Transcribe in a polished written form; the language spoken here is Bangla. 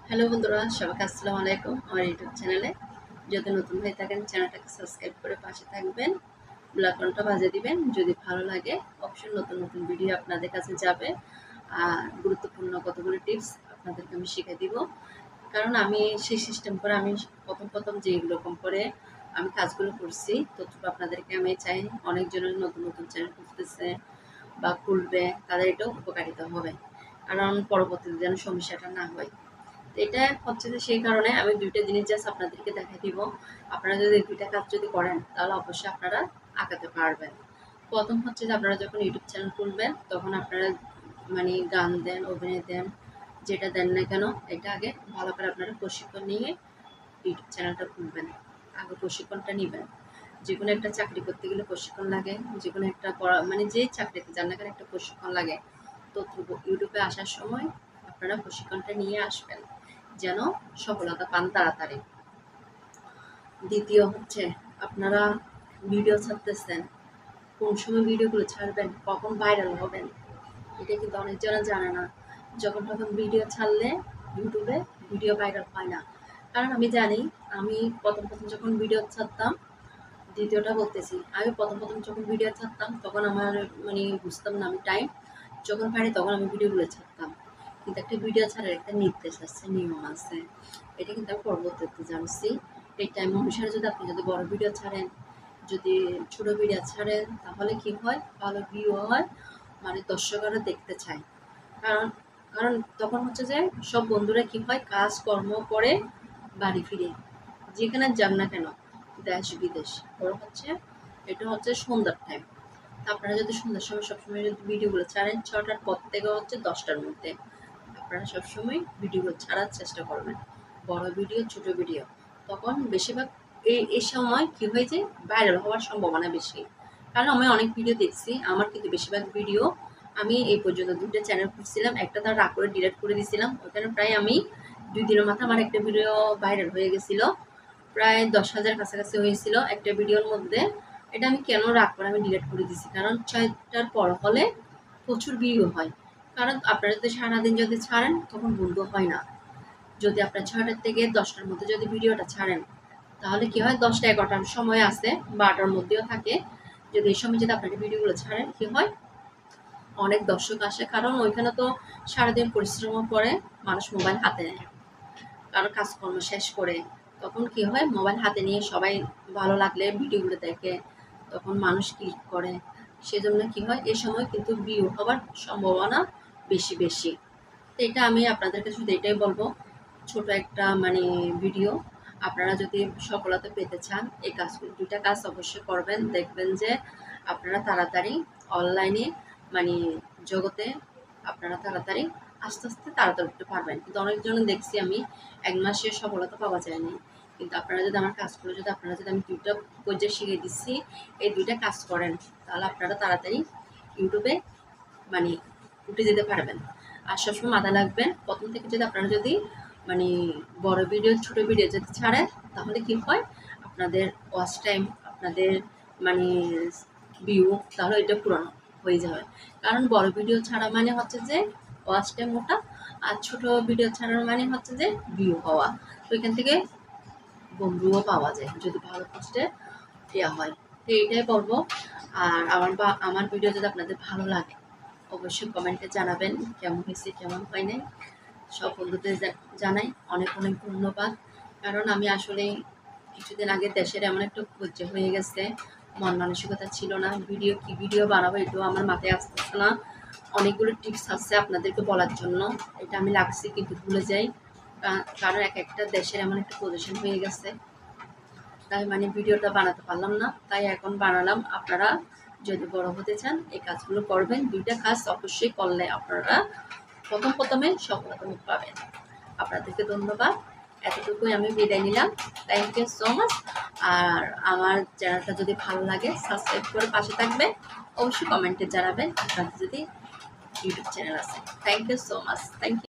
হ্যালো বন্ধুরা, সবাইকে আসসালামু আলাইকুম। আমার ইউটিউব চ্যানেলে যদি নতুন হয়ে থাকেন চ্যানেলটাকে সাবস্ক্রাইব করে পাশে থাকবেন, বেল আইকনটা বাজিয়ে দিবেন। যদি ভালো লাগে অবশ্যই নতুন নতুন ভিডিও আপনাদের কাছে যাবে। আর গুরুত্বপূর্ণ কতগুলো টিপস আপনাদেরকে আমি শিখিয়ে দিব। কারণ আমি সেই সিস্টেম করে আমি প্রথম যেরকম করে আমি কাজগুলো করছি ততটুকু আপনাদেরকে আমি চাই অনেকজনের নতুন নতুন চ্যানেল খুলতেছে বা খুলবে, তাদের এটাও উপকারিতা হবে। কারণ পরবর্তীতে যেন সমস্যাটা না হয়। এটা হচ্ছে যে সেই কারণে আমি ২ টা জিনিস জাস্ট আপনাদেরকে দেখাই দিব। আপনারা যদি ২ টা কাজ যদি করেন তাহলে অবশ্যই আপনারা আগাতে পারবেন। ১ম হচ্ছে যে আপনারা যখন ইউটিউব চ্যানেল খুলবেন তখন আপনারা মানে গান দেন, অভিনয় দেন, যেটা দেন না কেন এটা আগে ভালো করে আপনারা প্রশিক্ষণ নিয়ে ইউটিউব চ্যানেলটা খুলবেন। আগে প্রশিক্ষণটা নিবেন। যেকোনো একটা চাকরি করতে গেলে প্রশিক্ষণ লাগে। যেকোনো একটা পড়া মানে যে চাকরিতে যান না কেন একটা প্রশিক্ষণ লাগে। তো ইউটিউবে আসার সময় আপনারা প্রশিক্ষণটা নিয়ে আসবেন। যেন সফলতা পান তাড়াতাড়ি। দ্বিতীয় হচ্ছে আপনারা ভিডিও ছাড়তেছেন, কোন সময় ভিডিওগুলো ছাড়বেন, কখন ভাইরাল হবেন, এটা কিন্তু অনেকজনা জানে না। যখন তখন ভিডিও ছাড়লে ইউটিউবে ভিডিও ভাইরাল হয় না। কারণ আমি জানি, আমি প্রথম যখন ভিডিও ছাড়তাম, দ্বিতীয়টা বলতেছি, আমি প্রথম যখন ভিডিও ছাড়তাম তখন আমার মানে বুঝতাম না আমি টাইম। যখন পারি তখন আমি ভিডিওগুলো ছাড়তাম। কিন্তু একটা ভিডিও ছাড়ার একটা নির্দেশ আছে, নিয়ম আছে। এটা কিন্তু আমি পরবর্তীতে জানছি। এই টাইম অনুসারে যদি বড় ভিডিও ছাড়েন, যদি ছোট ভিডিও ছাড়েন তাহলে কি হয়, ভালো ভিউ হয়, মানে দর্শকরা দেখতে চায়। কারণ কারণ তখন হচ্ছে যে সব বন্ধুরা কি হয়, কাজকর্ম করে বাড়ি ফিরে, যেখানে যান না কেন, দেশ বিদেশ, ওরা হচ্ছে এটা হচ্ছে সন্ধ্যার টাইম। আপনারা যদি সন্ধ্যার সময় সবসময় যদি ভিডিওগুলো ছাড়েন ৬টার পর থেকে হচ্ছে ১০টার মধ্যে, আপনারা সবসময় ভিডিওগুলো ছাড়ার চেষ্টা করবেন। বড় ভিডিও, ছোট ভিডিও। তখন বেশিরভাগ এই সময় কি হয় যে ভাইরাল হওয়ার সম্ভাবনা বেশি। কারণ আমি অনেক ভিডিও দেখছি, আমার কিন্তু বেশিরভাগ ভিডিও আমি এই পর্যন্ত ২ টা চ্যানেল খুলছিলাম, একটা তার রাগ করে ডিলিট করে দিয়েছিলাম। ওখানে প্রায় আমি ২ দিনের মাথায় আমার একটা ভিডিও ভাইরাল হয়ে গেছিল। প্রায় ১০,০০০ কাছাকাছি হয়েছিল একটা ভিডিওর মধ্যে। এটা আমি কেন রাগ করে আমি ডিলিট করে দিছি, কারণ ৬টার পর হলে প্রচুর ভিউ হয়। কারণ আপনারা যদি সারাদিন যদি ছাড়েন তখন বন্ধু হয় না। যদি আপনার ৬টার থেকে ১০টার মধ্যে যদি ভিডিওটা ছাড়েন তাহলে কি হয়, ১০টা ১১টার সময় আছে, ১২টার মধ্যেও থাকে। যদি এই সময় যদি আপনারা ভিডিওগুলো ছাড়েন কি হয়, অনেক দর্শক আসে। কারণ ওইখানে তো সারাদিন পরিশ্রমের পরে মানুষ মোবাইল হাতে নেয়, কারো কাজকর্ম শেষ করে তখন কি হয়, মোবাইল হাতে নিয়ে সবাই ভালো লাগলে ভিডিওগুলো দেখে, তখন মানুষ ক্লিক করে। সেজন্য কি হয়, এই সময় কিন্তু ভিউ হওয়ার সম্ভাবনা বেশি। তো এটা আমি আপনাদেরকে শুধু এটাই বলবো, ছোট একটা মানে ভিডিও, আপনারা যদি সফলতা পেতে চান এই কাজগুলো ২ টা কাজ অবশ্যই করবেন। দেখবেন যে আপনারা তাড়াতাড়ি অনলাইনে মানে জগতে আপনারা তাড়াতাড়ি আস্তে তাড়াতাড়ি উঠতে পারবেন। কিন্তু অনেকজনের দেখছি আমি ১ মাসে সফলতা পাওয়া যায়নি। কিন্তু আপনারা যদি আমার কাজগুলো আপনারা যদি আমি ২ টা পর্যায়ে শিখিয়ে দিচ্ছি, এই ২ টা কাজ করেন তাহলে আপনারা তাড়াতাড়ি ইউটিউবে মানে উঠে যেতে পারবেন। আর সবসময় মাথায় রাখবেন, ১ম থেকে যদি আপনারা যদি মানে বড় ভিডিও, ছোট ভিডিও যদি ছাড়েন তাহলে কি হয়, আপনাদের ওয়াচ টাইম, আপনাদের মানে ভিউ তাহলে এটা পূরণ হয়ে যাবে। কারণ বড় ভিডিও ছাড়া মানে হচ্ছে যে ওয়াচ টাইম ওঠা, আর ছোট ভিডিও ছাড়ার মানে হচ্ছে যে ভিউ হওয়া। তো এখান থেকে বন্ধুও পাওয়া যায় যদি ভালো পোস্টে দেওয়া হয়। তো এইটাই বলবো। আর আমার ভিডিও যদি আপনাদের ভালো লাগে অবশ্যই কমেন্টে জানাবেন কেমন হয়েছে, কেমন হয় নাই। সব বন্ধুদের জানাই অনেক ধন্যবাদ। কারণ আমি আসলে কিছুদিন আগে দেশের এমন একটা পর্যায়ে হয়ে গেছে, মন মানসিকতা ছিল না। কি ভিডিও বানাবো এটাও আমার মাথায় আসতেছে না। অনেকগুলো টিপস আছে আপনাদেরকে বলার জন্য, এটা আমি লাগছি কিন্তু ভুলে যাই। কারণ একটা দেশের এমন একটা পজিশন হয়ে গেছে, তাই মানে ভিডিওটা বানাতে পারলাম না, তাই এখন বানালাম। আপনারা যদি বড় হতে চান এই কাজগুলো করবেন, ২ টা কাজ অবশ্যই করলে আপনারা প্রথমে সফলতা পাবেন। আপনাদেরকে ধন্যবাদ। এতটুকুই আমি বিদায় নিলাম। Thank you so much. আর আমার চ্যানেলটা যদি ভালো লাগে সাবস্ক্রাইব করে পাশে থাকবেন। অবশ্যই কমেন্টে জানাবেন আপনাদের যদি ইউটিউব চ্যানেল আছে। Thank you so much. Thank you.